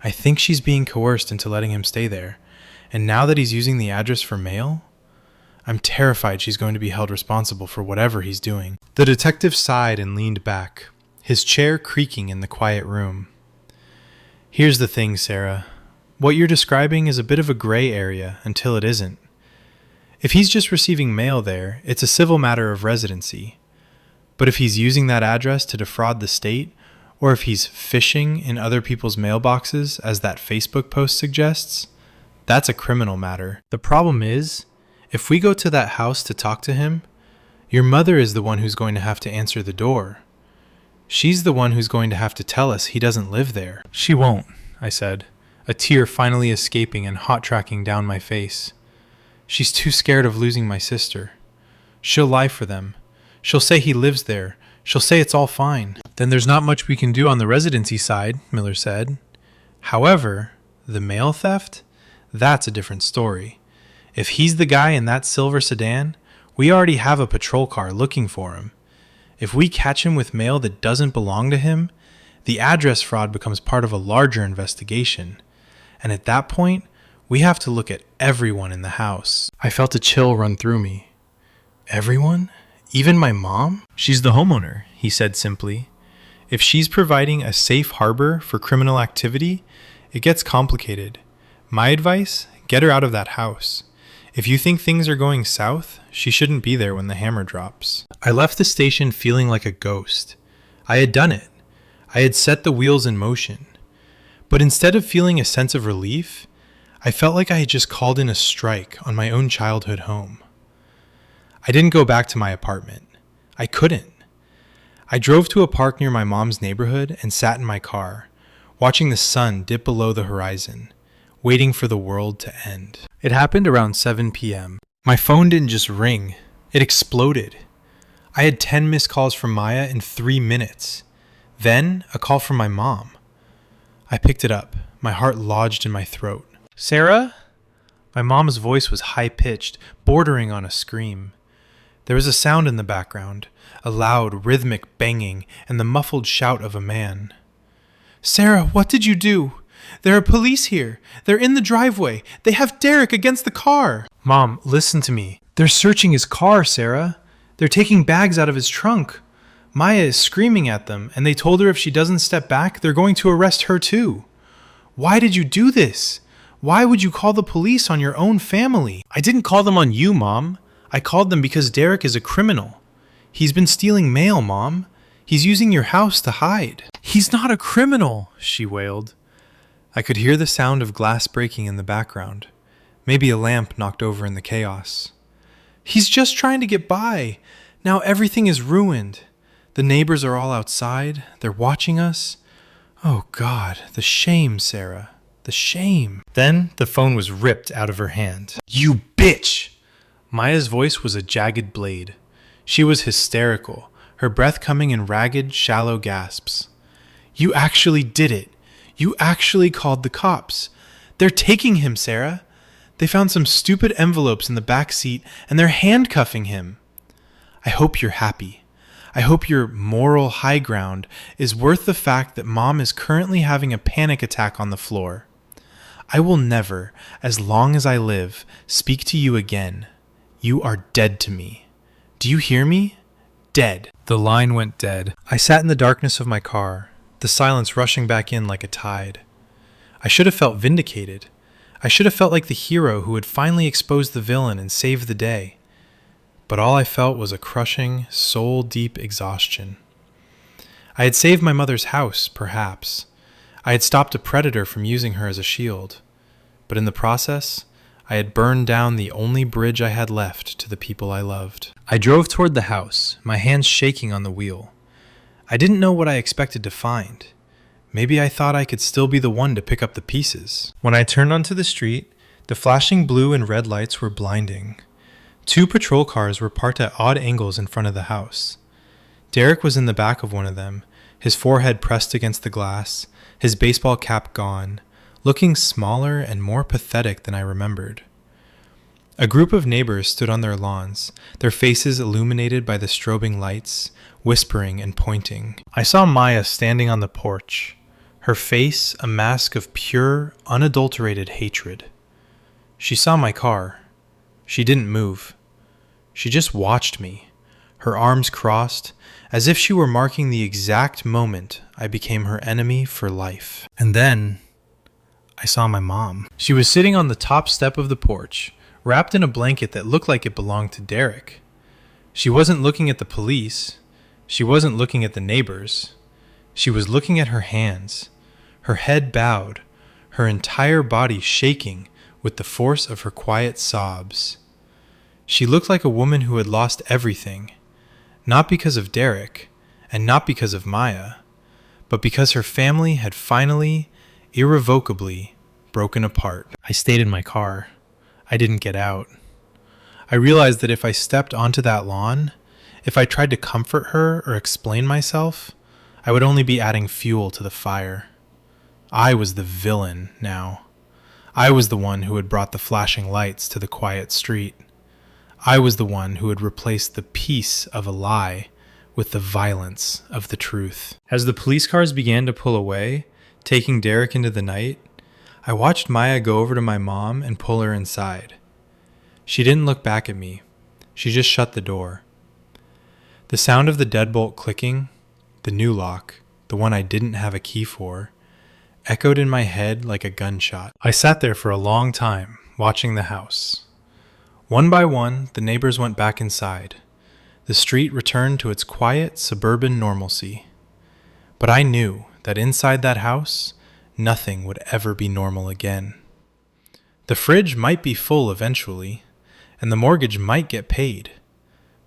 I think she's being coerced into letting him stay there, and now that he's using the address for mail, I'm terrified she's going to be held responsible for whatever he's doing." The detective sighed and leaned back, his chair creaking in the quiet room. "Here's the thing, Sarah. What you're describing is a bit of a gray area until it isn't. If he's just receiving mail there, it's a civil matter of residency. But if he's using that address to defraud the state, or if he's fishing in other people's mailboxes, as that Facebook post suggests, that's a criminal matter. The problem is, if we go to that house to talk to him, your mother is the one who's going to have to answer the door. She's the one who's going to have to tell us he doesn't live there." "She won't," I said, a tear finally escaping and hot-tracking down my face. "She's too scared of losing my sister. She'll lie for them. She'll say he lives there. She'll say it's all fine." "Then there's not much we can do on the residency side," Miller said. "However, the mail theft? That's a different story. If he's the guy in that silver sedan, we already have a patrol car looking for him. If we catch him with mail that doesn't belong to him, the address fraud becomes part of a larger investigation. And at that point, we have to look at everyone in the house." I felt a chill run through me. "Everyone? Even my mom?" "She's the homeowner," he said simply. "If she's providing a safe harbor for criminal activity, it gets complicated. My advice, get her out of that house. If you think things are going south, she shouldn't be there when the hammer drops." I left the station feeling like a ghost. I had done it. I had set the wheels in motion. But instead of feeling a sense of relief, I felt like I had just called in a strike on my own childhood home. I didn't go back to my apartment. I couldn't. I drove to a park near my mom's neighborhood and sat in my car, watching the sun dip below the horizon, waiting for the world to end. It happened around 7 p.m. My phone didn't just ring, it exploded. I had 10 missed calls from Maya in 3 minutes. Then, a call from my mom. I picked it up, my heart lodged in my throat. "Sarah?" My mom's voice was high-pitched, bordering on a scream. There was a sound in the background, a loud, rhythmic banging, and the muffled shout of a man. "Sarah, what did you do? There are police here. They're in the driveway. They have Derek against the car." "Mom, listen to me. They're searching his car, Sarah. They're taking bags out of his trunk. Maya is screaming at them, and they told her if she doesn't step back, they're going to arrest her too. Why did you do this? Why would you call the police on your own family?" "I didn't call them on you, Mom. I called them because Derek is a criminal. He's been stealing mail, Mom. He's using your house to hide." "He's not a criminal," she wailed. I could hear the sound of glass breaking in the background. Maybe a lamp knocked over in the chaos. He's just trying to get by. Now everything is ruined. The neighbors are all outside. They're watching us. Oh, God, the shame, Sarah. The shame. Then the phone was ripped out of her hand. You bitch! Maya's voice was a jagged blade. She was hysterical, her breath coming in ragged, shallow gasps. You actually did it. You actually called the cops. They're taking him, Sarah. They found some stupid envelopes in the back seat and they're handcuffing him. I hope you're happy. I hope your moral high ground is worth the fact that Mom is currently having a panic attack on the floor. I will never, as long as I live, speak to you again. You are dead to me. Do you hear me? Dead. The line went dead. I sat in the darkness of my car, the silence rushing back in like a tide. I should have felt vindicated. I should have felt like the hero who had finally exposed the villain and saved the day. But all I felt was a crushing, soul-deep exhaustion. I had saved my mother's house, perhaps. I had stopped a predator from using her as a shield. But in the process, I had burned down the only bridge I had left to the people I loved. I drove toward the house, my hands shaking on the wheel. I didn't know what I expected to find. Maybe I thought I could still be the one to pick up the pieces. When I turned onto the street, the flashing blue and red lights were blinding. 2 patrol cars were parked at odd angles in front of the house. Derek was in the back of one of them, his forehead pressed against the glass, his baseball cap gone, looking smaller and more pathetic than I remembered. A group of neighbors stood on their lawns, their faces illuminated by the strobing lights, whispering and pointing. I saw Maya standing on the porch, her face a mask of pure, unadulterated hatred. She saw my car. She didn't move. She just watched me, her arms crossed, as if she were marking the exact moment I became her enemy for life. And then I saw my mom. She was sitting on the top step of the porch, wrapped in a blanket that looked like it belonged to Derek. She wasn't looking at the police. She wasn't looking at the neighbors. She was looking at her hands, her head bowed, her entire body shaking with the force of her quiet sobs. She looked like a woman who had lost everything, not because of Derek, and not because of Maya, but because her family had finally, irrevocably, broken apart. I stayed in my car. I didn't get out. I realized that if I stepped onto that lawn, if I tried to comfort her or explain myself, I would only be adding fuel to the fire. I was the villain now. I was the one who had brought the flashing lights to the quiet street. I was the one who had replaced the peace of a lie with the violence of the truth. As the police cars began to pull away, taking Derek into the night, I watched Maya go over to my mom and pull her inside. She didn't look back at me. She just shut the door. The sound of the deadbolt clicking, the new lock, the one I didn't have a key for, echoed in my head like a gunshot. I sat there for a long time, watching the house. One by one, the neighbors went back inside. The street returned to its quiet suburban normalcy. But I knew that inside that house, nothing would ever be normal again. The fridge might be full eventually, and the mortgage might get paid,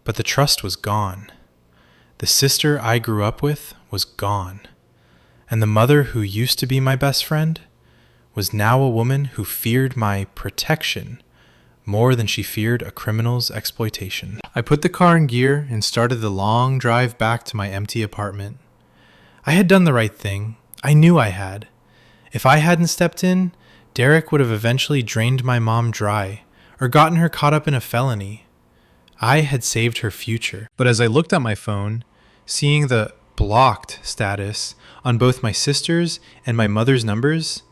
but the trust was gone. The sister I grew up with was gone, and the mother who used to be my best friend was now a woman who feared my protection more than she feared a criminal's exploitation. I put the car in gear and started the long drive back to my empty apartment. I had done the right thing. I knew I had. If I hadn't stepped in, Derek would have eventually drained my mom dry or gotten her caught up in a felony. I had saved her future. But as I looked at my phone, seeing the blocked status on both my sister's and my mother's numbers,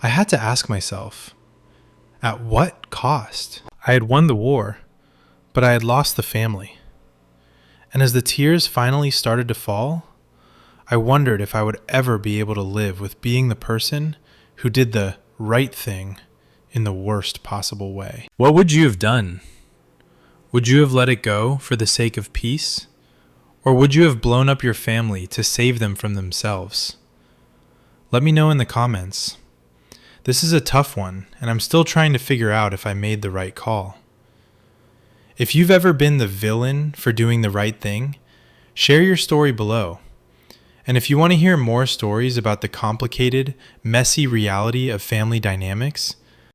I had to ask myself, at what cost? I had won the war, but I had lost the family. And as the tears finally started to fall, I wondered if I would ever be able to live with being the person who did the right thing in the worst possible way. What would you have done? Would you have let it go for the sake of peace? Or would you have blown up your family to save them from themselves? Let me know in the comments. This is a tough one, and I'm still trying to figure out if I made the right call. If you've ever been the villain for doing the right thing, share your story below. And if you want to hear more stories about the complicated, messy reality of family dynamics,